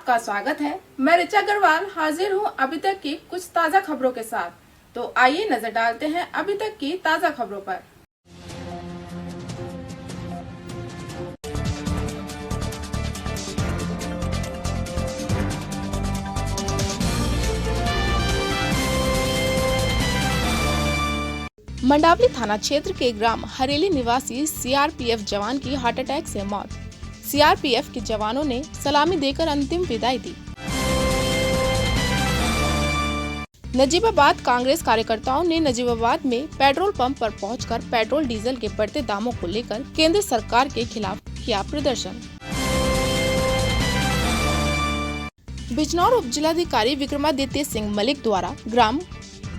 आपका स्वागत है। मैं ऋचा अग्रवाल हाजिर हूं अभी तक की कुछ ताजा खबरों के साथ। तो आइए नजर डालते हैं अभी तक की ताजा खबरों पर। मंडावली थाना क्षेत्र के ग्राम हरेली निवासी सीआरपीएफ जवान की हार्ट अटैक से मौत। सीआरपीएफ के जवानों ने सलामी देकर अंतिम विदाई दी। नजीबाबाद कांग्रेस कार्यकर्ताओं ने नजीबाबाद में पेट्रोल पंप पर पहुंचकर पेट्रोल डीजल के बढ़ते दामों को लेकर केंद्र सरकार के खिलाफ किया प्रदर्शन। बिजनौर उप जिलाधिकारी विक्रमादित्य सिंह मलिक द्वारा ग्राम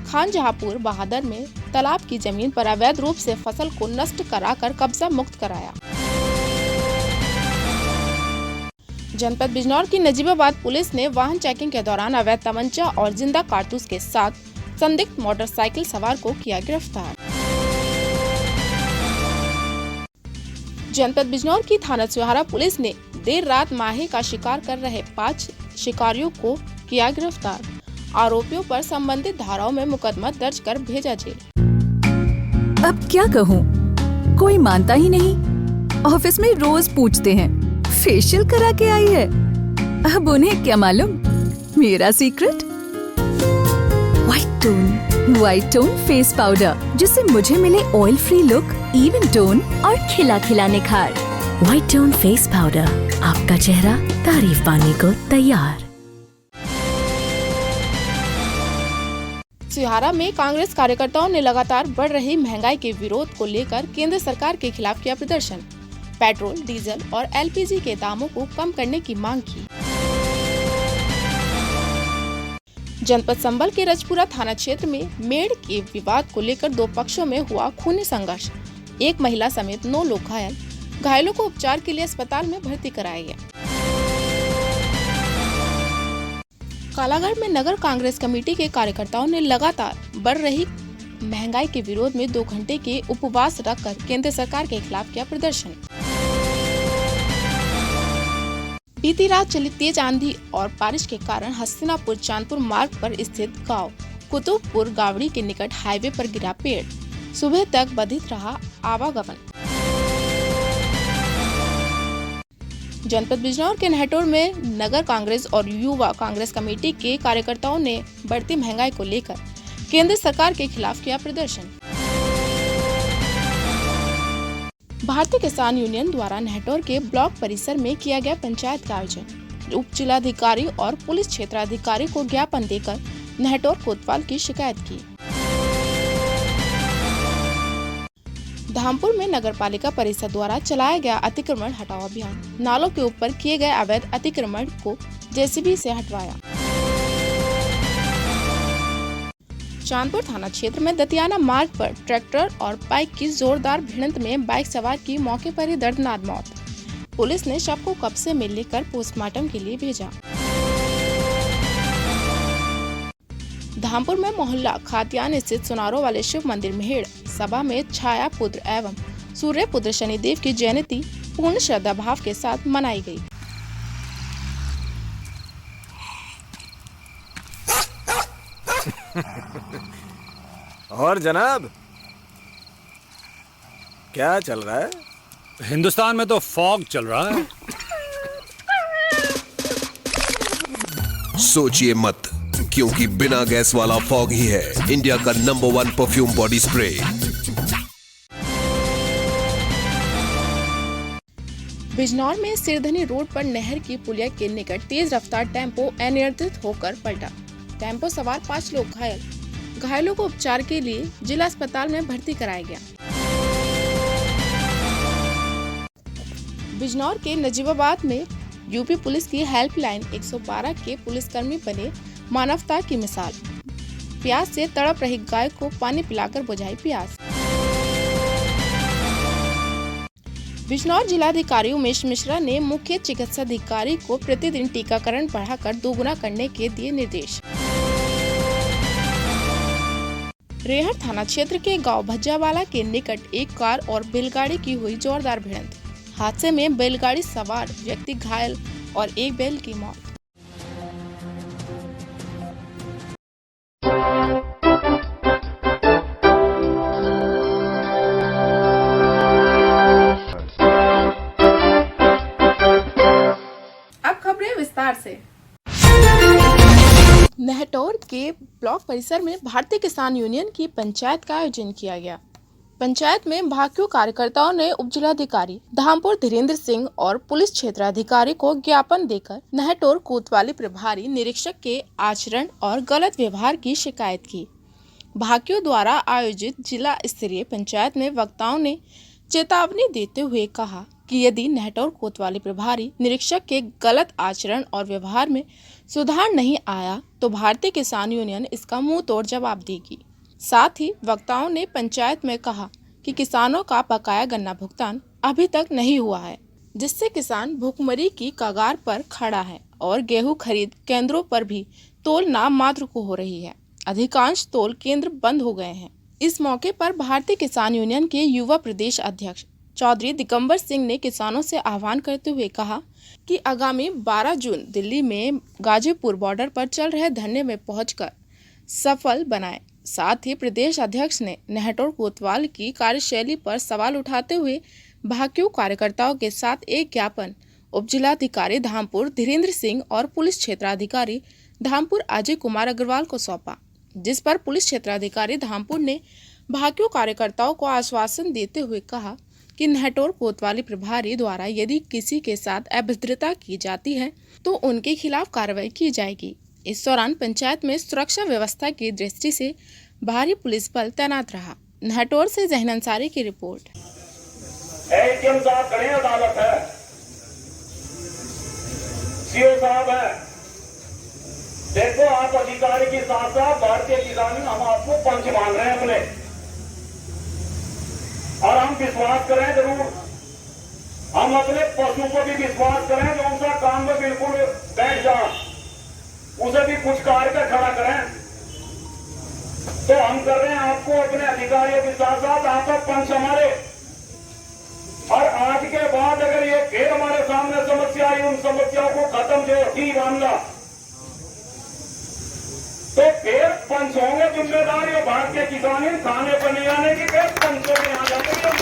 खानजहापुर बहादुर में तालाब की जमीन पर अवैध रूप से फसल को नष्ट कराकर कब्जा मुक्त कराया। जनपद बिजनौर की नजीबाबाद पुलिस ने वाहन चेकिंग के दौरान अवैध तमंचा और जिंदा कारतूस के साथ संदिग्ध मोटरसाइकिल सवार को किया गिरफ्तार। जनपद बिजनौर की थाना चुहारा पुलिस ने देर रात माहे का शिकार कर रहे 5 शिकारियों को किया गिरफ्तार। आरोपियों पर संबंधित धाराओं में मुकदमा दर्ज कर भेजा जेल। अब क्या कहूँ, कोई मानता ही नहीं। ऑफिस में रोज पूछते हैं फेशियल करा के आई है। अब उन्हें क्या मालूम मेरा secret. White tone face powder, जिससे मुझे मिले oil free look, even tone और खिला खिला निखार। व्हाइट टोन फेस पाउडर, आपका चेहरा तारीफ पाने को तैयार। सिहारा में कांग्रेस कार्यकर्ताओं ने लगातार बढ़ रही महंगाई के विरोध को लेकर केंद्र सरकार के खिलाफ किया प्रदर्शन। पेट्रोल, डीजल और एलपीजी के दामों को कम करने की मांग की। जनपद संभल के रजपुरा थाना क्षेत्र में मेड़ के विवाद को लेकर 2 पक्षों में हुआ खूनी संघर्ष। एक महिला समेत 9 लोग घायल। घायलों को उपचार के लिए अस्पताल में भर्ती कराया गया। कालागढ़ में नगर कांग्रेस कमेटी के कार्यकर्ताओं ने लगातार बढ़ रही महंगाई के विरोध में 2 घंटे के उपवास रखकर केंद्र सरकार के खिलाफ किया प्रदर्शन। बीती रात चली तेज आंधी और बारिश के कारण हस्तिनापुर चांदपुर मार्ग पर स्थित गांव कुतुबपुर गावड़ी के निकट हाईवे पर गिरा पेड़। सुबह तक बाधित रहा आवागमन। जनपद बिजनौर के नहटोर में नगर कांग्रेस और युवा कांग्रेस कमेटी के कार्यकर्ताओं ने बढ़ती महंगाई को लेकर केंद्र सरकार के खिलाफ किया प्रदर्शन। भारतीय किसान यूनियन द्वारा नहटौर के ब्लॉक परिसर में किया गया पंचायत का आयोजन। उप जिलाधिकारी और पुलिस क्षेत्राधिकारी को ज्ञापन देकर नहटौर कोतवाल की शिकायत की। धामपुर में नगर पालिका परिषद द्वारा चलाया गया अतिक्रमण हटाओ अभियान। नालों के ऊपर किए गए अवैध अतिक्रमण को जेसीबी से हटवाया। चांदपुर थाना क्षेत्र में दतियाना मार्ग पर ट्रैक्टर और बाइक की जोरदार भिड़ंत में बाइक सवार की मौके पर ही दर्दनाक मौत। पुलिस ने शव को कब्जे में लेकर पोस्टमार्टम के लिए भेजा। धामपुर में मोहल्ला खातियान स्थित सुनारों वाले शिव मंदिर मेहड़ सभा में छाया पुत्र एवं सूर्य पुत्र शनिदेव की जयंती पूर्ण श्रद्धा भाव के साथ मनाई गई। और जनाब, क्या चल रहा है? हिंदुस्तान में तो फॉग चल रहा है। सोचिए मत, क्योंकि बिना गैस वाला फॉग ही है इंडिया का number 1 perfume body spray. Bijnor में सिरधनी रोड पर नहर की पुलिया के निकट तेज रफ्तार टेम्पो अनियंत्रित होकर पलटा। टेम्पो सवार 5 लोग घायल। घायलों को उपचार के लिए जिला अस्पताल में भर्ती कराया गया। बिजनौर के नजीबाबाद में यूपी पुलिस की हेल्पलाइन 112 के पुलिसकर्मी बने मानवता की मिसाल। प्यास से तड़प रही गाय को पानी पिलाकर बुझाई प्यास। बिजनौर जिलाधिकारी उमेश मिश्रा ने मुख्य चिकित्साधिकारी को प्रतिदिन टीकाकरण बढ़ाकर 2 गुना करने के दिए निर्देश। रेहड़ थाना क्षेत्र के गांव भज्जावाला के निकट एक कार और बैलगाड़ी की हुई जोरदार भिड़ंत। हादसे में बैलगाड़ी सवार व्यक्ति घायल और एक बैल की मौत। नहटौर के ब्लॉक परिसर में भारतीय किसान यूनियन की पंचायत का आयोजन किया गया। पंचायत में भाकियों कार्यकर्ताओं ने उपजिलाधिकारी धामपुर धीरेन्द्र सिंह और पुलिस क्षेत्राधिकारी को ज्ञापन देकर नहटौर कोतवाली प्रभारी निरीक्षक के आचरण और गलत व्यवहार की शिकायत की। भाकियों द्वारा आयोजित जिला स्तरीय पंचायत में वक्ताओं ने चेतावनी देते हुए कहा कि यदि नहटौर कोतवाली प्रभारी निरीक्षक के गलत आचरण और व्यवहार में सुधार नहीं आया तो भारतीय किसान यूनियन इसका मुंह तोड़ जवाब देगी। साथ ही वक्ताओं ने पंचायत में कहा कि किसानों का बकाया गन्ना भुगतान अभी तक नहीं हुआ है, जिससे किसान भूखमरी की कगार पर खड़ा है और गेहूं खरीद केंद्रों पर भी तोल नाम मात्र को हो रही है। अधिकांश तोल केंद्र बंद हो गए हैं। इस मौके पर भारतीय किसान यूनियन के युवा प्रदेश अध्यक्ष चौधरी दिगंबर सिंह ने किसानों से आह्वान करते हुए कहा कि आगामी 12 जून दिल्ली में गाजीपुर बॉर्डर पर चल रहे धरने में पहुंचकर सफल बनाएं। साथ ही प्रदेश अध्यक्ष ने नहटौर कोतवाल की कार्यशैली पर सवाल उठाते हुए भाकियों कार्यकर्ताओं के साथ एक ज्ञापन उपजिलाधिकारी धामपुर धीरेन्द्र सिंह और पुलिस क्षेत्राधिकारी धामपुर अजय कुमार अग्रवाल को सौंपा, जिस पर पुलिस क्षेत्राधिकारी धामपुर ने भाकियों कार्यकर्ताओं को आश्वासन देते हुए कहा कि नहटौर कोतवाली प्रभारी द्वारा यदि किसी के साथ अभद्रता की जाती है तो उनके खिलाफ कार्रवाई की जाएगी। इस दौरान पंचायत में सुरक्षा व्यवस्था की दृष्टि से भारी पुलिस बल तैनात रहा। नहटौर से जहन अंसारी की रिपोर्ट। एडीएम साहब खड़े अदालत है, सीओ साहब है। देखो आप अधिकारी के साथ साथ भारतीय किसान हम आपको पंच मान रहे हैं अपने, और हम विश्वास करें जरूर। हम अपने पशु को भी विश्वास करें जो उनका काम में बिल्कुल बैठ जा, उसे भी कुछ कार्य कर खड़ा करें। तो हम कर रहे हैं आपको अपने अधिकारियों के साथ साथ आपका पंच हमारे। और आज के बाद अगर ये फिर हमारे सामने समस्या आई, उन समस्याओं को खत्म जो ही मामला, तो फिर पंच होंगे जिम्मेदारी और भारतीय किसान खाने पर नहीं आने की, फिर पंचों में आ जाते हैं।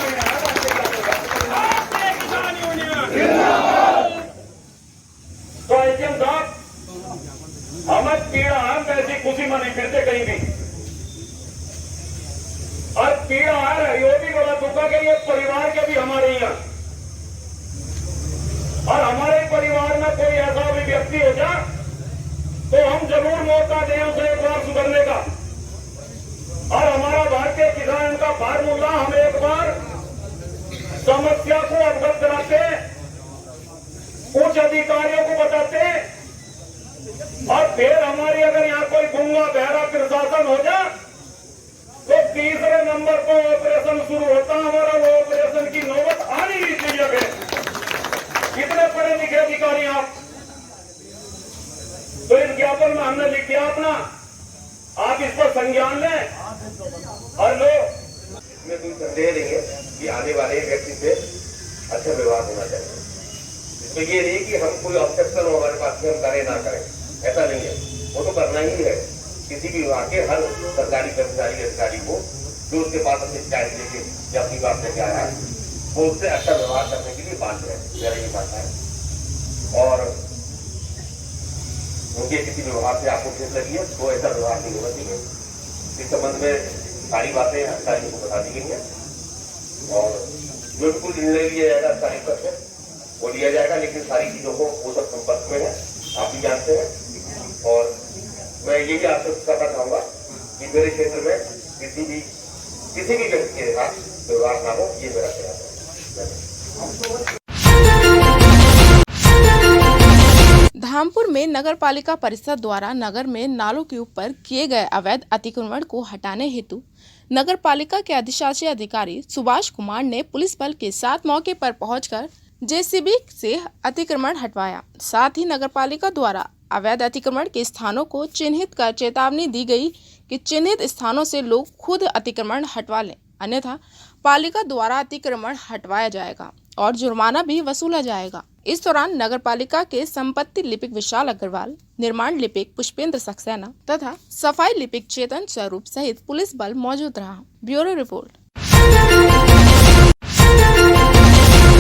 तो एडीएम साहब हमें पीड़ा है, वैसी खुशी में नहीं फिरते कहीं भी। और पीड़ा है, ये भी बड़ा दुख है कि ये परिवार के भी हमारे यहाँ, और हमारे परिवार में कोई ऐसा भी व्यक्ति हो जाए तो हम जरूर मौका दें उसे एक बार सुधरने का। और हमारा भारतीय किसान का फार्मूला हम एक बार समस्या को अवगत कराते, उच्च अधिकारियों को बताते, और फिर हमारी अगर यहाँ कोई गूंगा बहरा प्रशासन हो जाए तो तीसरे नंबर पर ऑपरेशन शुरू होता। हमारा वो ऑपरेशन की नौबत आनी नहीं चाहिए। कितने पढ़े लिखे अधिकारी आप, तो इस ज्ञापन में हमने लिख दिया अपना, आप इस पर संज्ञान लें। और लोग इसमें कोई संदेह नहीं है कि आने वाले व्यक्ति से अच्छा व्यवहार होना चाहिए। इसमें ये नहीं कि हम कोई ऑब्जेक्शन हो हमारे पास में हम करें ना करें, ऐसा नहीं है। वो तो करना ही है। किसी भी विभाग के हर सरकारी कर्मचारी अधिकारी को जो उसके पास अपनी शिकायत लेके या अपनी बात लेके आया है वो उससे अच्छा व्यवहार करने के लिए बाध्य है, मेरा ये मानना है। और उनके किसी व्यवहार से आपको ठेस लगी है तो ऐसा व्यवहार नहीं होना चाहिए। इस संबंध में सारी बातें अधिकारियों को बता दी गई है और जो बिल्कुल निर्णय लिया जाएगा अधिकारी पर से वो लिया जाएगा। लेकिन सारी चीजों को वो सब संपर्क में है, आप भी जानते हैं। और मैं ये भी आपसे करना चाहूंगा कि मेरे क्षेत्र में किसी भी व्यक्ति के साथ व्यवहार ना हो, ये मेरा प्रयास है। धामपुर में नगर पालिका परिषद द्वारा नगर में नालों के ऊपर किए गए अवैध अतिक्रमण को हटाने हेतु नगर पालिका के अधिशासी अधिकारी सुभाष कुमार ने पुलिस बल के साथ मौके पर पहुंचकर जेसीबी से अतिक्रमण हटवाया। साथ ही नगर पालिका द्वारा अवैध अतिक्रमण के स्थानों को चिन्हित कर चेतावनी दी गई कि चिन्हित स्थानों से लोग खुद अतिक्रमण हटवा लें, अन्यथा पालिका द्वारा अतिक्रमण हटवाया जाएगा और जुर्माना भी वसूला जाएगा। इस दौरान नगर पालिका के संपत्ति लिपिक विशाल अग्रवाल, निर्माण लिपिक पुष्पेंद्र सक्सेना तथा सफाई लिपिक चेतन स्वरूप सहित पुलिस बल मौजूद रहा। Bureau report.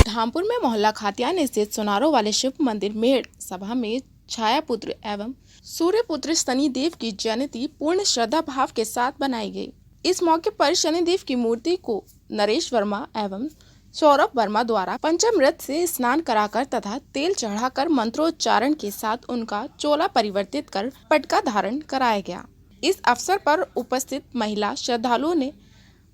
धामपुर में मोहल्ला खातियान स्थित सोनारों वाले शिव मंदिर मेड़ सभा में छायापुत्र एवं सूर्यपुत्र शनिदेव की जयंती पूर्ण श्रद्धा भाव के साथ बनाई गई। इस मौके पर शनिदेव की मूर्ति को नरेश वर्मा एवं सौरभ वर्मा द्वारा पंचामृत से स्नान कराकर तथा तेल चढ़ाकर मंत्रोच्चारण के साथ उनका चोला परिवर्तित कर पटका धारण कराया गया। इस अवसर पर उपस्थित महिला श्रद्धालुओं ने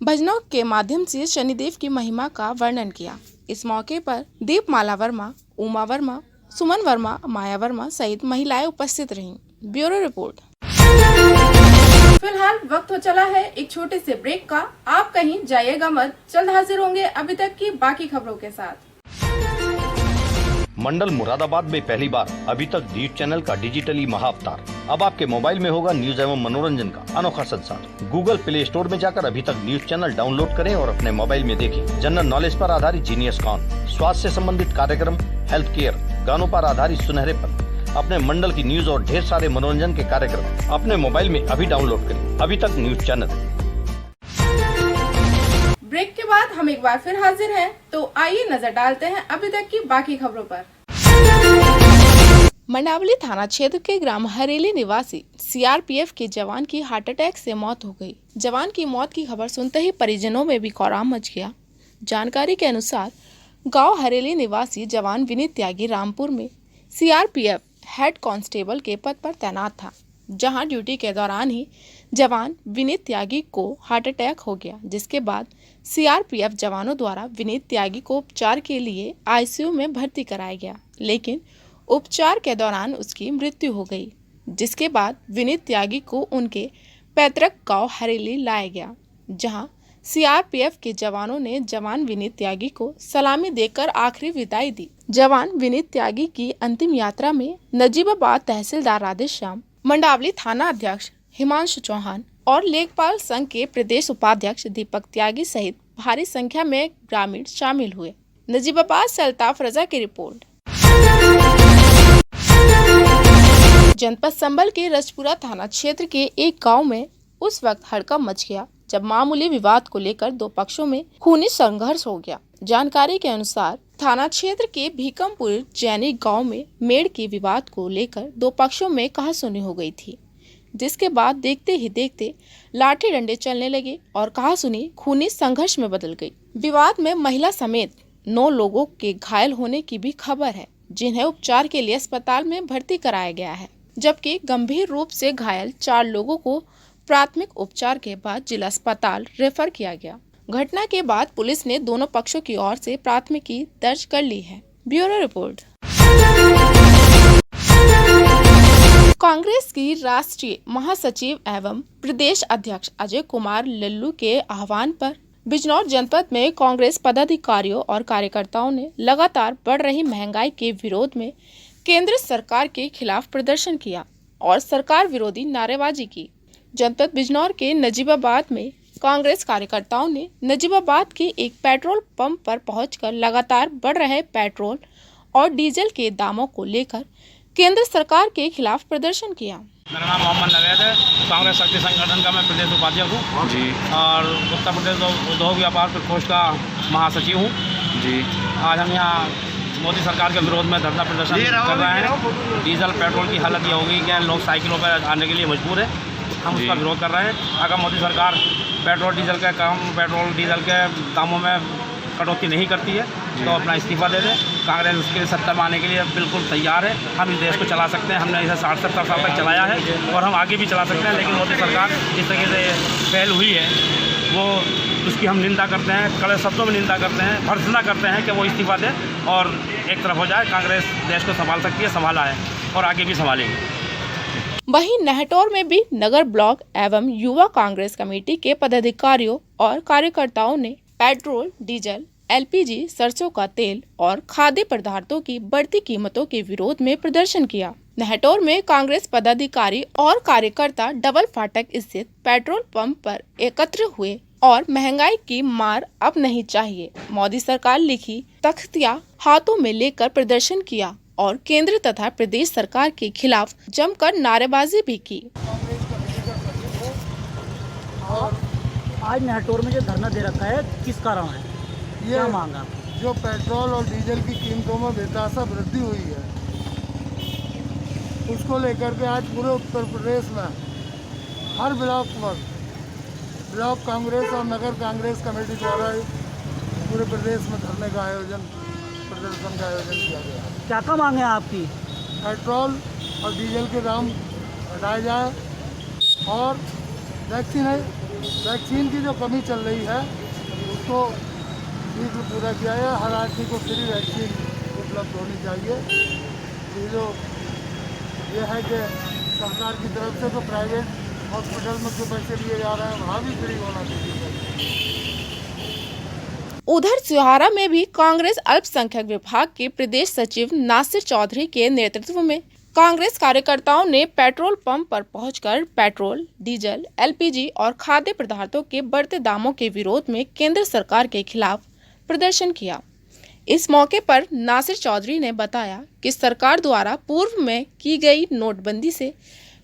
भजनों के माध्यम से शनिदेव की महिमा का वर्णन किया। इस मौके पर दीपमाला वर्मा, उमा वर्मा, सुमन वर्मा, माया वर्मा सहित महिलाएं उपस्थित रहीं। Bureau report. फिलहाल वक्त हो चला है एक छोटे से ब्रेक का। आप कहीं जाइएगा मत, जल्द हाजिर होंगे अभी तक की बाकी खबरों के साथ। मंडल मुरादाबाद में पहली बार अभी तक न्यूज चैनल का डिजिटली महाअवतार। अब आपके मोबाइल में होगा न्यूज एवं मनोरंजन का अनोखा संसार। गूगल प्ले स्टोर में जाकर अभी तक न्यूज चैनल डाउनलोड करें और अपने मोबाइल में देखें। जनरल नॉलेज पर आधारित जीनियस कॉन, स्वास्थ्य से संबंधित कार्यक्रम, हेल्थ केयर, गानों पर आधारित सुनहरे पल, अपने मंडल की न्यूज और ढेर सारे मनोरंजन के कार्यक्रम अपने मोबाइल में अभी डाउनलोड करें। अभी तक न्यूज चैनल। ब्रेक के बाद हम एक बार फिर हाजिर हैं, तो आइए नजर डालते हैं अभी तक की बाकी खबरों पर। मंडावली थाना क्षेत्र के ग्राम हरेली निवासी सीआरपीएफ के जवान की हार्ट अटैक से मौत हो गई। जवान की मौत की खबर सुनते ही परिजनों में भी कोहराम मच गया। जानकारी के अनुसार गांव हरेली निवासी जवान विनीत त्यागी रामपुर में सीआरपीएफ हेड कांस्टेबल के पद पर तैनात था, जहां ड्यूटी के दौरान ही जवान विनीत त्यागी को हार्ट अटैक हो गया, जिसके बाद सीआरपीएफ जवानों द्वारा विनीत त्यागी को उपचार के लिए आईसीयू में भर्ती कराया गया, लेकिन उपचार के दौरान उसकी मृत्यु हो गई। जिसके बाद विनीत त्यागी को उनके पैतृक गांव हरेली लाया गया, जहां सीआरपीएफ के जवानों ने जवान विनीत त्यागी को सलामी देकर आखिरी विदाई दी। जवान विनीत त्यागी की अंतिम यात्रा में नजीबाबाद तहसीलदार राधेश्याम, मंडावली थाना अध्यक्ष हिमांशु चौहान और लेखपाल संघ के प्रदेश उपाध्यक्ष दीपक त्यागी सहित भारी संख्या में ग्रामीण शामिल हुए। नजीबाबाद से अल्ताफ रजा की रिपोर्ट। जनपद संभल के रजपुरा थाना क्षेत्र के एक गांव में उस वक्त हड़कंप मच गया जब मामूली विवाद को लेकर दो पक्षों में खूनी संघर्ष हो गया। जानकारी के अनुसार थाना क्षेत्र के भीकमपुर जैनी गांव में मेड़ के विवाद को लेकर दो पक्षों में कहासुनी हो गई थी, जिसके बाद देखते ही देखते लाठी डंडे चलने लगे और कहासुनी खूनी संघर्ष में बदल गई। विवाद में महिला समेत 9 लोगों के घायल होने की भी खबर है, जिन्हें उपचार के लिए अस्पताल में भर्ती कराया गया है, जबकि गंभीर रूप से घायल 4 लोगों को प्राथमिक उपचार के बाद जिला अस्पताल रेफर किया गया। घटना के बाद पुलिस ने दोनों पक्षों की ओर से प्राथमिकी दर्ज कर ली है। Bureau report. कांग्रेस की राष्ट्रीय महासचिव एवं प्रदेश अध्यक्ष अजय कुमार लल्लू के आह्वान पर बिजनौर जनपद में कांग्रेस पदाधिकारियों और कार्यकर्ताओं ने लगातार बढ़ रही महंगाई के विरोध में केंद्र सरकार के खिलाफ प्रदर्शन किया और सरकार विरोधी नारेबाजी की। जनपद बिजनौर के नजीबाबाद में कांग्रेस कार्यकर्ताओं ने नजीबाबाद के एक पेट्रोल पंप पर पहुंचकर लगातार बढ़ रहे पेट्रोल और डीजल के दामों को लेकर केंद्र सरकार के खिलाफ प्रदर्शन किया। मेरा नाम मोहम्मद नवेद है। कांग्रेस शक्ति संगठन का मैं प्रदेश उपाध्यक्ष हूँ जी और उत्तर प्रदेश उद्योग व्यापार प्रकोष्ठ का महासचिव हूँ जी। आज हम यहाँ मोदी सरकार के विरोध में धरना प्रदर्शन कर रहे हैं। डीजल पेट्रोल की हालत ये हो गई कि लोग साइकिलों पर आने के लिए मजबूर है। हम उसका विरोध कर रहे हैं। अगर मोदी सरकार पेट्रोल डीजल के दामों में कटौती नहीं करती है तो अपना इस्तीफा दे दे। कांग्रेस उसके सत्ता में आने के लिए बिल्कुल तैयार है। हम इस देश को चला सकते हैं। हमने इसे 60-70 साल तक चलाया है और हम आगे भी चला सकते हैं। लेकिन मोदी सरकार जिस तरीके से पहल हुई है वो उसकी हम निंदा करते हैं, कड़े शब्दों में निंदा करते हैं, भर्त्सना करते हैं कि वो इस्तीफा दे और एक तरफ हो जाए। कांग्रेस देश को संभाल सकती है, संभाला है और आगे भी संभालेंगे। वहीं नहटौर में भी नगर ब्लॉक एवं युवा कांग्रेस कमेटी के पदाधिकारियों और कार्यकर्ताओं ने पेट्रोल, डीजल, एलपीजी, सरसों का तेल और खाद्य पदार्थों की बढ़ती कीमतों के विरोध में प्रदर्शन किया। नहटौर में कांग्रेस पदाधिकारी और कार्यकर्ता डबल फाटक स्थित पेट्रोल पंप पर एकत्र हुए और महंगाई की मार अब नहीं चाहिए, मोदी सरकार लिखी तख्तियां हाथों में लेकर प्रदर्शन किया और केंद्र तथा प्रदेश सरकार के खिलाफ जमकर नारेबाजी भी की। आज नहटौर में जो धरना दे रखा है किस कारण है, क्या मांगा? जो पेट्रोल और डीजल की कीमतों में बेतहाशा वृद्धि हुई है उसको लेकर के आज पूरे उत्तर प्रदेश में हर ब्लॉक पर ब्लॉक कांग्रेस और नगर कांग्रेस कमेटी द्वारा पूरे प्रदेश में धरने का प्रदर्शन का आयोजन किया गया। क्या क्या मांग है आपकी? पेट्रोल और डीजल के दाम हटाए जाए और वैक्सीन की जो कमी चल रही है उसको शीघ्र पूरा किया जाए। हर आदमी को फ्री वैक्सीन उपलब्ध होनी चाहिए। ये है कि सरकार की तरफ से तो प्राइवेट हॉस्पिटल में जो पैसे लिए जा रहे हैं वहाँ भी फ्री होना चाहिए। उधर सिहारा में भी कांग्रेस अल्पसंख्यक विभाग के प्रदेश सचिव नासिर चौधरी के नेतृत्व में कांग्रेस कार्यकर्ताओं ने पेट्रोल पंप पर पहुंचकर पेट्रोल, डीजल, एलपीजी और खाद्य पदार्थों के बढ़ते दामों के विरोध में केंद्र सरकार के खिलाफ प्रदर्शन किया। इस मौके पर नासिर चौधरी ने बताया कि सरकार द्वारा पूर्व में की गई नोटबंदी से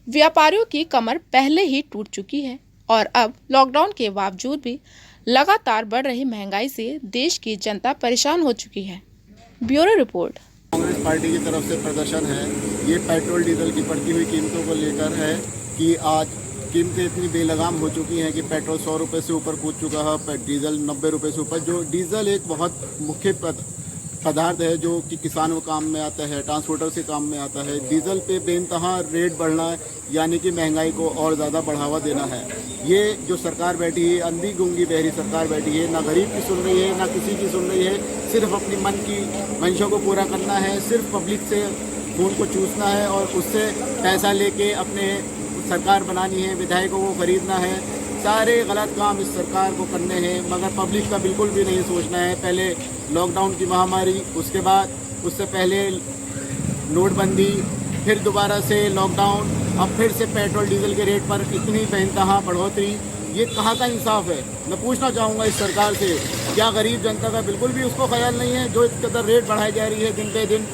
व्यापारियों की कमर पहले ही टूट चुकी है और अब लॉकडाउन के बावजूद भी लगातार बढ़ रही महंगाई से देश की जनता परेशान हो चुकी है। Bureau report. कांग्रेस पार्टी की तरफ से प्रदर्शन है। ये पेट्रोल डीजल की बढ़ती हुई कीमतों को लेकर है कि आज कीमतें इतनी बेलगाम हो चुकी हैं कि पेट्रोल 100 रुपये से ऊपर कूद चुका है, डीजल 90 रुपये से ऊपर। जो डीजल एक बहुत मुख्य पदार्थ है जो कि किसानों काम में आता है, ट्रांसपोर्टर से काम में आता है। डीजल पे बेइंतहा रेट बढ़ना है, यानी कि महंगाई को और ज़्यादा बढ़ावा देना है। ये जो सरकार बैठी है, अंधी गूंगी बहरी सरकार बैठी है, ना गरीब की सुन रही है ना किसी की सुन रही है। सिर्फ अपनी मन की मंशा को पूरा करना है, सिर्फ पब्लिक से खून को चूसना है और उससे पैसा लेके अपने सरकार बनानी है, विधायकों को खरीदना है। सारे गलत काम इस सरकार को करने हैं, मगर पब्लिक का बिल्कुल भी नहीं सोचना है। पहले लॉकडाउन की महामारी, उसके बाद उससे पहले नोटबंदी, फिर दोबारा से लॉकडाउन, अब फिर से पेट्रोल डीजल के रेट पर इतनी बेइंतहा बढ़ोतरी। ये कहाँ का इंसाफ है? मैं पूछना चाहूँगा इस सरकार से, क्या गरीब जनता का बिल्कुल भी उसको ख्याल नहीं है जो इस कदर रेट बढ़ाई जा रही है दिन पे दिन?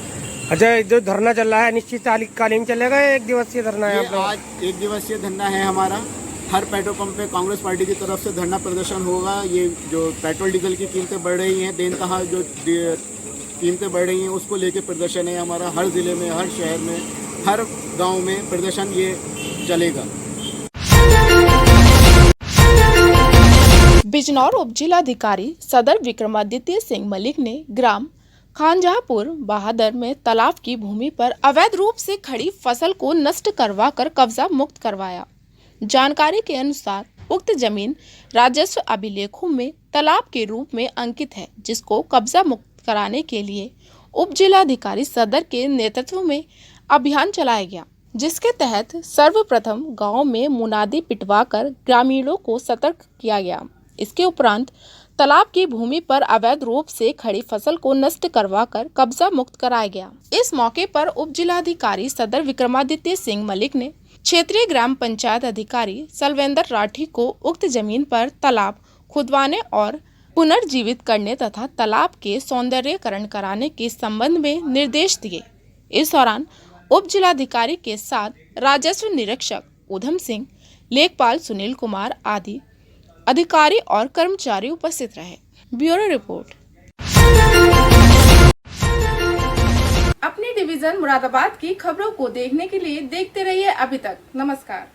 अच्छा, जो धरना चल रहा है निश्चितकालीन चलेगा या 1 दिवसीय धरना है? आज 1 दिवसीय धरना है हमारा। हर पेट्रोल पंप पे कांग्रेस पार्टी की तरफ से धरना प्रदर्शन होगा। ये जो पेट्रोल डीजल की कीमतें बढ़ रही हैं, बेइंतहा जो कीमतें बढ़ रही हैं, उसको लेके प्रदर्शन है हमारा। हर जिले में, हर शहर में, हर गांव में प्रदर्शन ये चलेगा। बिजनौर उप जिलाधिकारी सदर विक्रमादित्य सिंह मलिक ने ग्राम खानजहापुर बहादुर में तालाब की भूमि पर अवैध रूप से खड़ी फसल को नष्ट करवाकर कब्जा मुक्त करवाया। जानकारी के अनुसार उक्त जमीन राजस्व अभिलेखों में तालाब के रूप में अंकित है, जिसको कब्जा मुक्त कराने के लिए उप जिलाधिकारी सदर के नेतृत्व में अभियान चलाया गया, जिसके तहत सर्वप्रथम गांव में मुनादी पिटवाकर ग्रामीणों को सतर्क किया गया। इसके उपरांत तालाब की भूमि पर अवैध रूप से खड़ी फसल को नष्ट करवाकर कब्जा मुक्त कराया गया। इस मौके पर उप जिलाधिकारी सदर विक्रमादित्य सिंह मलिक ने क्षेत्रीय ग्राम पंचायत अधिकारी सलवेंद्र राठी को उक्त जमीन पर तालाब खुदवाने और पुनर्जीवित करने तथा तालाब के सौंदर्यीकरण कराने के संबंध में निर्देश दिए। इस दौरान उप जिलाधिकारी के साथ राजस्व निरीक्षक उधम सिंह, लेखपाल सुनील कुमार आदि अधिकारी और कर्मचारी उपस्थित रहे। Bureau report. अपनी डिवीजन मुरादाबाद की खबरों को देखने के लिए देखते रहिए अभी तक। नमस्कार।